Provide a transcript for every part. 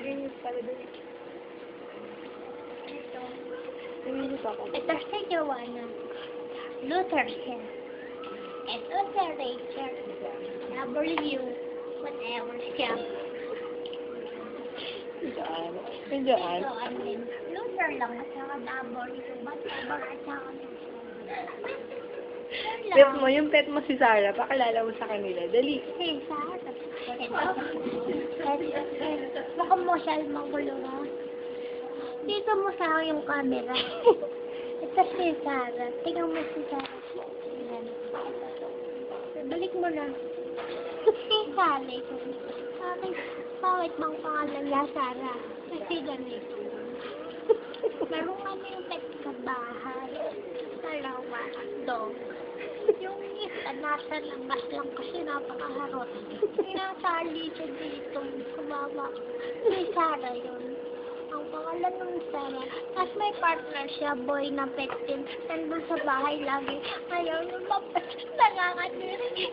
Nag-inis pala doon. Ito. Nag-inis ako. Ito si Joanna. Luther siya. Ito si Rachel. W. Whatever siya. Diyan. Diyan. Ito, and then, Luther lang at saka W. Whatever at saka Luther. Yun Pet lang. mo, yung pet mo si Sarah, pakilala mo sa kanila. Dali. Si Sarah. Ito. Baka mo siya magulo ha. Dito mo sa akin yung camera. Ito si Sarah. Tingnan mo si Sarah. Ayan. Balik mo na. Si Sarah ito. Bakit bang pangalan niya Sarah? Kasi ganito. Meron kami yung pet sa bahay. Dalawa. Dog. Yung isa nasa labas lang kasi napakaharot. Pinasali siya dito. Kumama. Si Sarah yun. Ang pangalan ng Sarah. Tapos may partner siya, boy na pet din. Nandun sa bahay lagi. Ayaw nung mapas. Nanganganiri.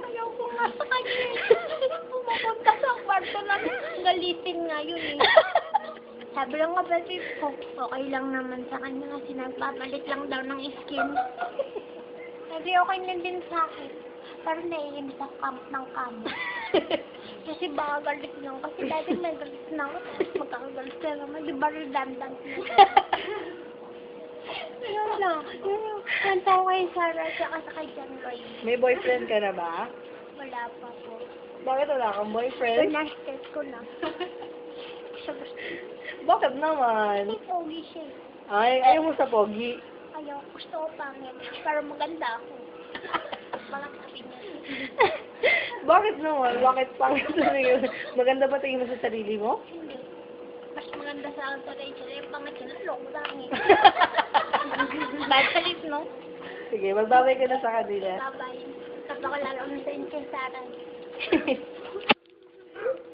Ayaw ko nga sa kanya. Pumapunta sa kwarto lang. Galitin nga yun eh. Sabi lang nga ba ko, okay lang naman sa kanya kasi nagpapalit lang daw ng skin. Sabi okay na din sa akin. Pero naiinis sa camp ng kamo. Kasi baka galit lang. Kasi dati may galit na ako. Magkakagalit ka naman. Di ba redundant na? Yun lang. Yun yung kanta ko kay Sarah at kay John Roy. May boyfriend ka na ba? Wala pa po. Bakit wala kang boyfriend? Pinastes ko na. Siya gusto. Bakit naman? Hindi pogi siya. Ay, ayaw mo sa pogi. Ayaw, gusto ko pangit. Pero maganda ako. Mga sabi niya. Bakit naman? Bakit pangit na yun? Maganda ba tingin mo sa sarili mo? Hindi. Mas maganda sa akin sa Rachel. Yung pangit yun, loko pangit. Bad salit, no? Sige, magbabay ka na sa kanila. Bye-bye. Tapos ako lalo na sa inyo kay Sarah.